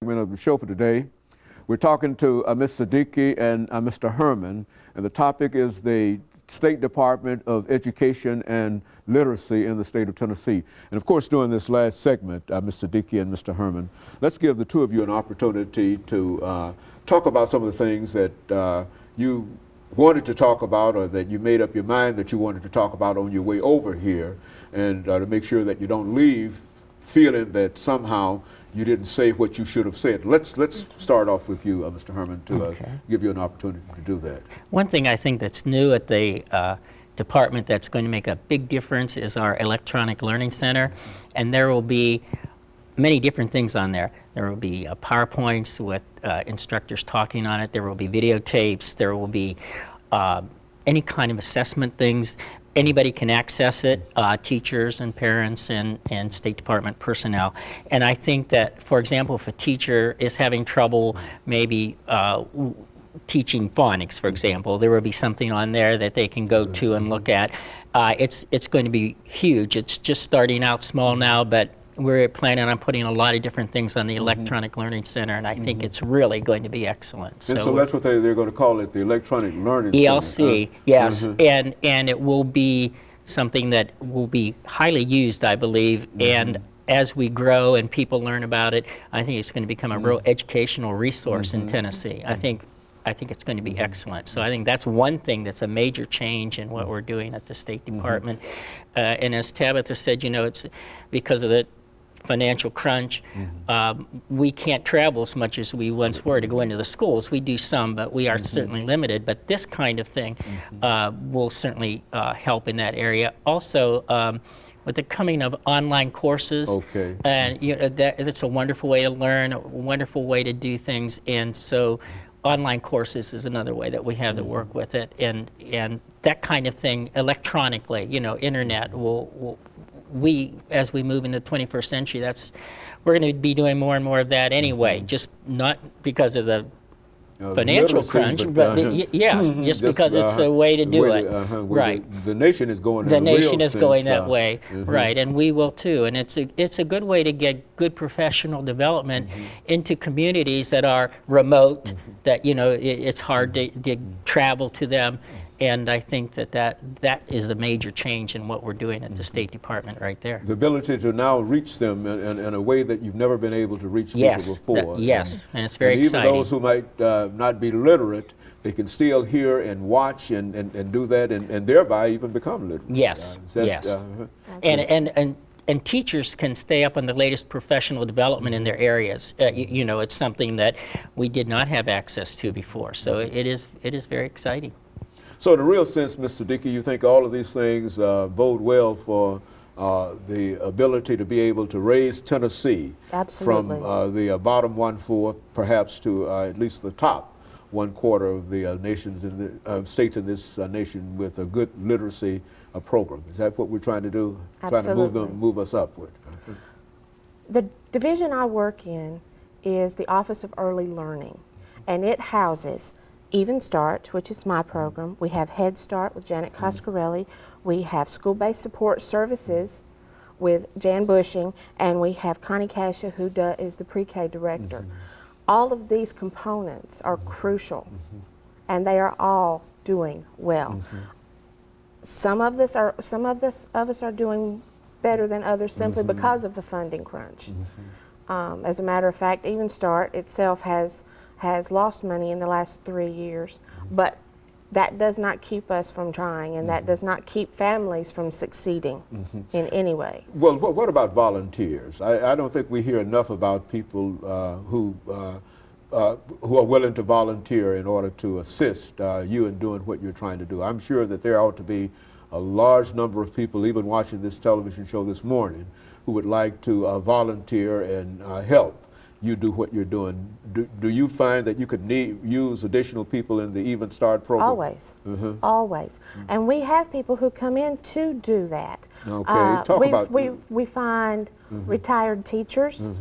Segment of the show for today. We're talking to Ms. Siddiqi and Mr. Herman, and the topic is the State Department of Education and Literacy in the state of Tennessee. And of course, during this last segment, Ms. Siddiqi and Mr. Herman, let's give the two of you an opportunity to talk about some of the things that you wanted to talk about, or that you made up your mind that you wanted to talk about on your way over here, and to make sure that you don't leave feeling that somehow you didn't say what you should have said. Let's start off with you, Mr. Herman, to give you an opportunity to do that. One thing I think that's new at the department that's going to make a big difference is our electronic learning center, and there will be many different things on there. There will be PowerPoints with instructors talking on it. There will be videotapes. There will be any kind of assessment things. Anybody can access it, teachers and parents and State Department personnel. And I think that, for example, if a teacher is having trouble maybe teaching phonics, for example, there will be something on there that they can go to and look at. It's going to be huge. It's just starting out small now, but we're planning on putting a lot of different things on the Electronic Learning Center, and I think it's really going to be excellent. And so that's what they're going to call it, the Electronic Learning ELC, Center. yes, and it will be something that will be highly used, I believe, and as we grow and people learn about it, I think it's going to become a real educational resource in Tennessee. I think it's going to be excellent. So I think that's one thing that's a major change in what we're doing at the State Department. And as Tabitha said, you know, it's because of the financial crunch, we can't travel as much as we once were to go into the schools. We do some, but we are certainly limited. But this kind of thing will certainly help in that area. Also, with the coming of online courses, and you know, that's a wonderful way to learn, a wonderful way to do things. And so online courses is another way that we have to work with it. And that kind of thing electronically, you know, internet will as we move into the 21st century, we're going to be doing more and more of that anyway, just not because of the financial crunch, but yes, just because it's a way to do it. Right. The nation is going. The nation is going that way, right? And we will too. And it's a good way to get good professional development into communities that are remote, that you know it's hard to travel to them. And I think that is a major change in what we're doing at the State Department right there. The ability to now reach them in a way that you've never been able to reach people before. Yes, and it's very exciting. Even those who might not be literate, they can still hear and watch and do that and thereby even become literate. Yes, yes. And teachers can stay up on the latest professional development in their areas. You know, it's something that we did not have access to before. So it is very exciting. So in a real sense, Ms. Siddiqi, you think all of these things bode well for the ability to be able to raise Tennessee from the bottom 1/4 perhaps to at least the top 1/4 of the nations in the states in this nation with a good literacy program. Is that what we're trying to do? Absolutely. Trying to move us upward. The division I work in is the Office of Early Learning, and it houses Even Start, which is my program. We have Head Start with Janet Coscarelli. We have School-Based Support Services with Jan Bushing, and we have Connie Cascia, who is the pre-K director. All of these components are crucial, and they are all doing well. Some of us are doing better than others simply because of the funding crunch. As a matter of fact, Even Start itself has lost money in the last 3 years, but that does not keep us from trying, and that does not keep families from succeeding in any way. Well, what about volunteers? I don't think we hear enough about people who are willing to volunteer in order to assist you in doing what you're trying to do. I'm sure that there ought to be a large number of people, even watching this television show this morning, who would like to volunteer and help you do what you're doing. Do you find that you could use additional people in the Even Start program? Always, always. And we have people who come in to do that. Okay, talk about... We find retired teachers.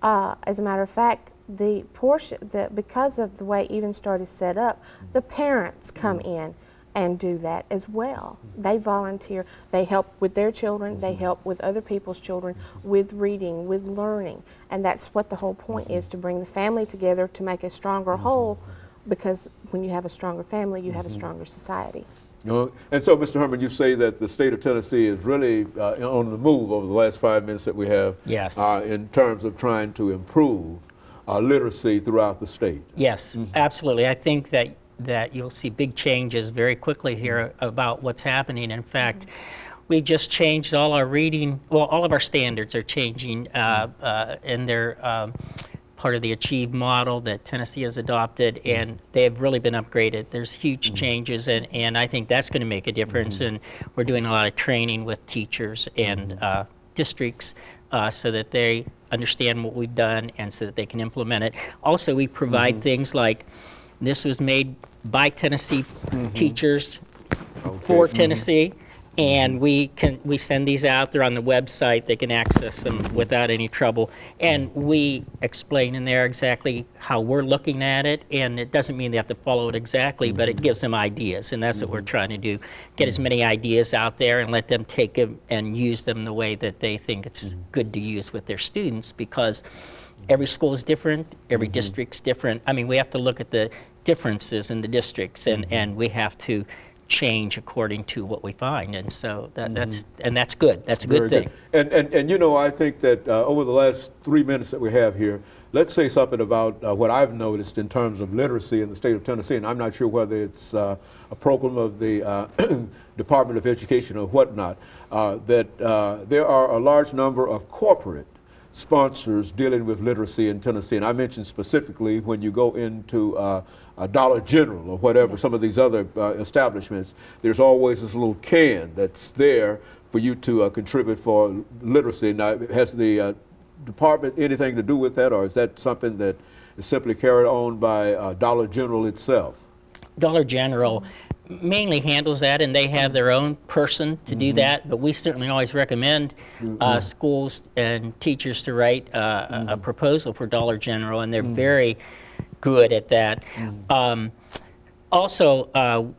As a matter of fact, because of the way Even Start is set up, the parents come in and do that as well. They volunteer, they help with their children, they help with other people's children, with reading, with learning. And that's what the whole point is, to bring the family together to make a stronger whole, because when you have a stronger family, you have a stronger society. And so, Mr. Herman, you say that the state of Tennessee is really on the move over the last 5 minutes that we have. Yes. In terms of trying to improve literacy throughout the state. Yes, absolutely. I think that you'll see big changes very quickly here about what's happening. In fact, we just changed all our reading, well, all of our standards are changing, and they're part of the Achieve model that Tennessee has adopted, and they have really been upgraded. There's huge changes, and I think that's going to make a difference, and we're doing a lot of training with teachers and districts so that they understand what we've done and so that they can implement it. Also, we provide things like, this was made by Tennessee teachers for Tennessee, and we send these out. They're on the website. They can access them without any trouble. And we explain in there exactly how we're looking at it, and it doesn't mean they have to follow it exactly, but it gives them ideas, and that's what we're trying to do. Get as many ideas out there and let them take them and use them the way that they think it's good to use with their students, because every school is different, every district's different. I mean, we have to look at the differences in the districts, and we have to change according to what we find, and so that's good. That's a good thing. And you know, I think that over the last 3 minutes that we have here, let's say something about what I've noticed in terms of literacy in the state of Tennessee, and I'm not sure whether it's a program of the Department of Education or whatnot, that there are a large number of corporate sponsors dealing with literacy in Tennessee. And I mentioned specifically when you go into Dollar General or whatever, some of these other establishments, there's always this little can that's there for you to contribute for literacy. Now, has the department anything to do with that, or is that something that is simply carried on by Dollar General itself? Dollar General mainly handles that, and they have their own person to do that, but we certainly always recommend schools and teachers to write a proposal for Dollar General, and they're very good at that. Also,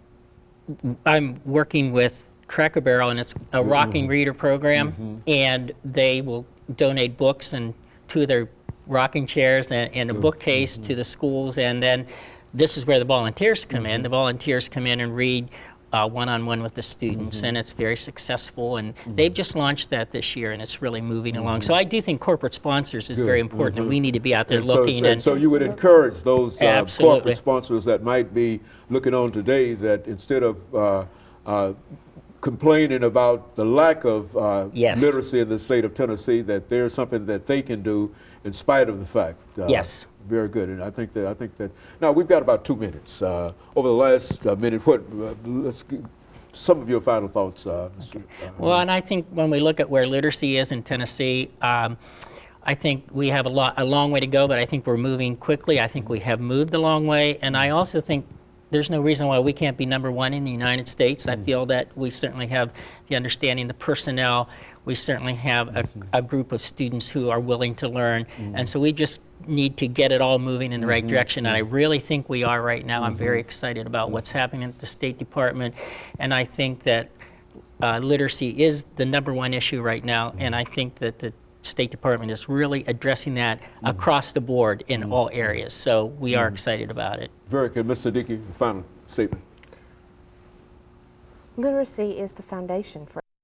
I'm working with Cracker Barrel, and it's a rocking reader program, and they will donate books and 2 of their rocking chairs and a bookcase to the schools, and then this is where the volunteers come in. The volunteers come in and read one-on-one with the students, and it's very successful, and they've just launched that this year, and it's really moving along. So I do think corporate sponsors is very important, and we need to be out there looking. So you would encourage those Absolutely. corporate sponsors that might be looking on today, that instead of complaining about the lack of literacy in the state of Tennessee, that there's something that they can do in spite of the fact. Yes. Very good, and I think that now we've got about 2 minutes. Over the last minute, let's get some of your final thoughts, Mr. Well, and I think when we look at where literacy is in Tennessee, I think we have a long way to go, but I think we're moving quickly. I think we have moved a long way, and I also think there's no reason why we can't be #1 in the United States. I feel that we certainly have the understanding, the personnel. We certainly have a group of students who are willing to learn, and so we just need to get it all moving in the right direction, and I really think we are right now. I'm very excited about what's happening at the State Department, and I think that literacy is the #1 issue right now, and I think that the State Department is really addressing that across the board in all areas, so we are excited about it. Very good. Ms. Siddiqui, final statement. Literacy is the foundation for